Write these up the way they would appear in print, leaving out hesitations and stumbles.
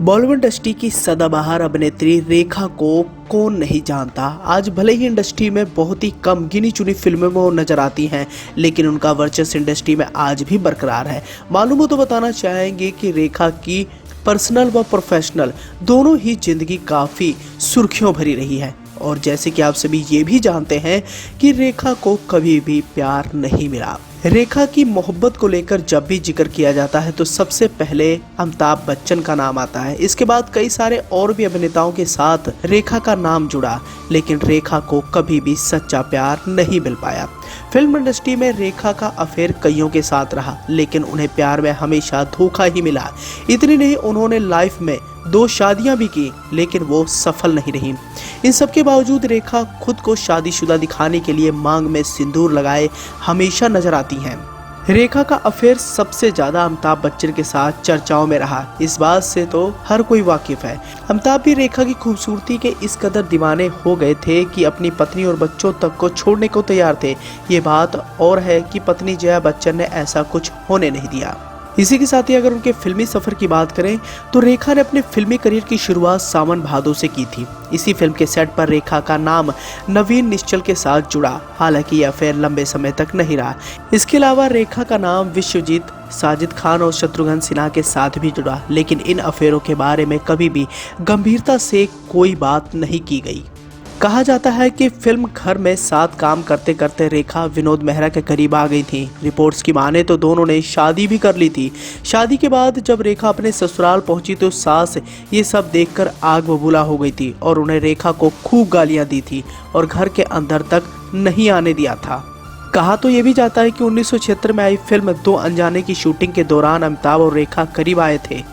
Bollywood industry की सदाबहार अभिनेत्री रेखा को कौन नहीं जानता। आज भले ही इंडस्ट्री में बहुत ही कम गिनी चुनी फिल्मों में वो नजर आती हैं, लेकिन उनका वर्चस्व इंडस्ट्री में आज भी बरकरार है। मालूम हो तो बताना चाहेंगे कि रेखा की पर्सनल व प्रोफेशनल दोनों ही जिंदगी काफ़ी सुर्खियों भरी रही है। और जैसे कि आप सभी ये भी जानते हैं कि रेखा को कभी भी प्यार नहीं मिला। रेखा की मोहब्बत को लेकर जब भी जिक्र किया जाता है तो सबसे पहले अमिताभ बच्चन का नाम आता है। इसके बाद कई सारे और भी अभिनेताओं के साथ रेखा का नाम जुड़ा, लेकिन रेखा को कभी भी सच्चा प्यार नहीं मिल पाया। फिल्म इंडस्ट्री में रेखा का अफेयर कईयों के साथ रहा, लेकिन उन्हें प्यार में हमेशा धोखा ही मिला। इतनी नहीं, उन्होंने लाइफ में 2 शादियां भी की, लेकिन वो सफल नहीं रही। इन सब के बावजूद रेखा खुद को शादीशुदा दिखाने के लिए मांग में सिंदूर लगाए हमेशा नजर आती हैं। रेखा का अफेयर सबसे ज्यादा अमिताभ बच्चन के साथ चर्चाओं में रहा। इस बात से तो हर कोई वाकिफ है। अमिताभ भी रेखा की खूबसूरती के इस कदर दीवाने हो गए थे कि अपनी पत्नी और बच्चों तक को छोड़ने को तैयार थे। ये बात और है कि पत्नी जया बच्चन ने ऐसा कुछ होने नहीं दिया। इसी के साथ ही अगर उनके फिल्मी सफर की बात करें तो रेखा ने अपने फिल्मी करियर की शुरुआत सावन भादो से की थी। इसी फिल्म के सेट पर रेखा का नाम नवीन निश्चल के साथ जुड़ा। हालांकि यह अफेयर लंबे समय तक नहीं रहा। इसके अलावा रेखा का नाम विश्वजीत, साजिद खान और शत्रुघ्न सिन्हा के साथ भी जुड़ा, लेकिन इन अफेयरों के बारे में कभी भी गंभीरता से कोई बात नहीं की गई। कहा जाता है कि फिल्म घर में साथ काम करते करते रेखा विनोद मेहरा के करीब आ गई थी। रिपोर्ट्स की माने तो दोनों ने शादी भी कर ली थी। शादी के बाद जब रेखा अपने ससुराल पहुंची तो सास ये सब देखकर आग बबूला हो गई थी और उन्हें रेखा को खूब गालियां दी थी और घर के अंदर तक नहीं आने दिया था। कहा तो ये भी जाता है कि 1976 में आई फिल्म 2 अनजाने की शूटिंग के दौरान अमिताभ और रेखा करीब आए थे।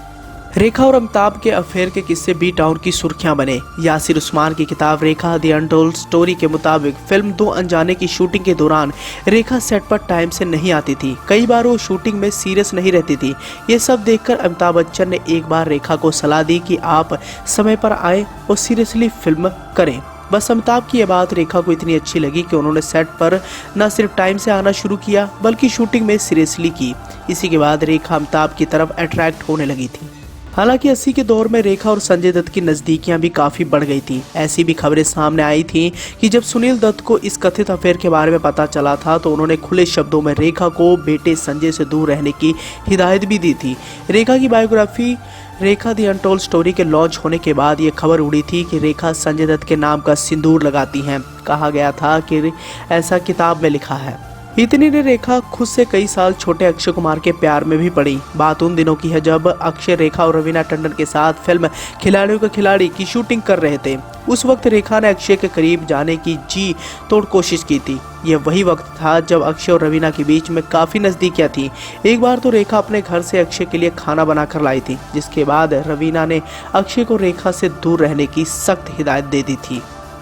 रेखा और अमिताभ के अफेयर के किस्से बी टाउन की सुर्खियां बने। यासिर उस्मान की किताब रेखा द अनटोल्ड स्टोरी के मुताबिक फिल्म 2 अनजाने की शूटिंग के दौरान रेखा सेट पर टाइम से नहीं आती थी। कई बार वो शूटिंग में सीरियस नहीं रहती थी। ये सब देखकर अमिताभ बच्चन ने एक बार रेखा को सलाह दी कि आप समय पर आए और सीरियसली फिल्म करें। बस अमिताभ की यह बात रेखा को इतनी अच्छी लगी कि उन्होंने सेट पर न सिर्फ टाइम से आना शुरू किया बल्कि शूटिंग में सीरियसली की। इसी के बाद रेखा अमिताभ की तरफ अट्रैक्ट होने लगी थी। हालांकि 80 के दौर में रेखा और संजय दत्त की नज़दीकियां भी काफ़ी बढ़ गई थी। ऐसी भी खबरें सामने आई थी कि जब सुनील दत्त को इस कथित अफेयर के बारे में पता चला था तो उन्होंने खुले शब्दों में रेखा को बेटे संजय से दूर रहने की हिदायत भी दी थी। रेखा की biography Rekha the untold story के लॉन्च होने के बाद ये खबर उड़ी थी कि रेखा संजय दत्त के नाम का सिंदूर लगाती हैं। कहा गया था कि ऐसा किताब में लिखा है। इतनी ने रेखा खुद से कई साल छोटे अक्षय कुमार के प्यार में भी पड़ी। बात उन दिनों की है जब अक्षय रेखा और रवीना टंडन के साथ फिल्म खिलाड़ियों का खिलाड़ी की शूटिंग कर रहे थे। उस वक्त रेखा ने अक्षय के करीब जाने की जी तोड़ कोशिश की थी। यह वही वक्त था जब अक्षय और रवीना के बीच में काफ़ी नज़दीकियाँ थी। एक बार तो रेखा अपने घर से अक्षय के लिए खाना बनाकर लाई थी, जिसके बाद रवीना ने अक्षय को रेखा से दूर रहने की सख्त हिदायत दे दी थी।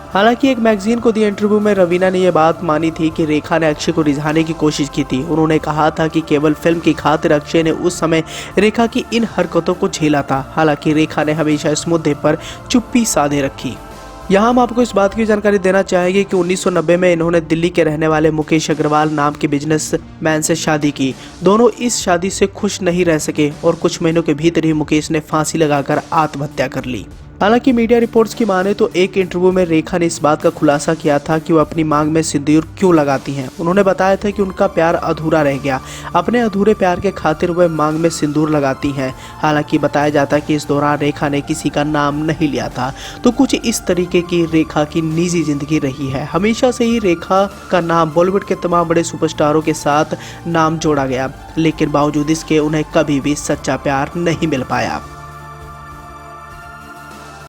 हालांकि एक मैगजीन को दिए इंटरव्यू में रवीना ने यह बात मानी थी कि रेखा ने अक्षय को रिझाने की कोशिश की थी। उन्होंने कहा था कि केवल फिल्म की खातिर अक्षय ने उस समय रेखा की इन हरकतों को झेला था। हालांकि रेखा ने हमेशा इस मुद्दे पर चुप्पी साधे रखी। यहाँ हम आपको इस बात की जानकारी देना चाहेंगे कि 1990 में इन्होंने दिल्ली के रहने वाले मुकेश अग्रवाल नाम के बिजनेसमैन से शादी की। दोनों इस शादी से खुश नहीं रह सके और कुछ महीनों के भीतर ही मुकेश ने फांसी लगाकर आत्महत्या कर ली। हालांकि मीडिया रिपोर्ट्स की माने तो एक इंटरव्यू में रेखा ने इस बात का खुलासा किया था कि वो अपनी मांग में सिंदूर क्यों लगाती हैं। उन्होंने बताया था कि उनका प्यार अधूरा रह गया। अपने अधूरे प्यार के खातिर वह मांग में सिंदूर लगाती हैं। हालांकि बताया जाता है कि इस दौरान रेखा ने किसी का नाम नहीं लिया था। तो कुछ इस तरीके की रेखा की निजी जिंदगी रही है। हमेशा से ही रेखा का नाम बॉलीवुड के तमाम बड़े सुपरस्टारों के साथ नाम जोड़ा गया, लेकिन बावजूद इसके उन्हें कभी भी सच्चा प्यार नहीं मिल पाया।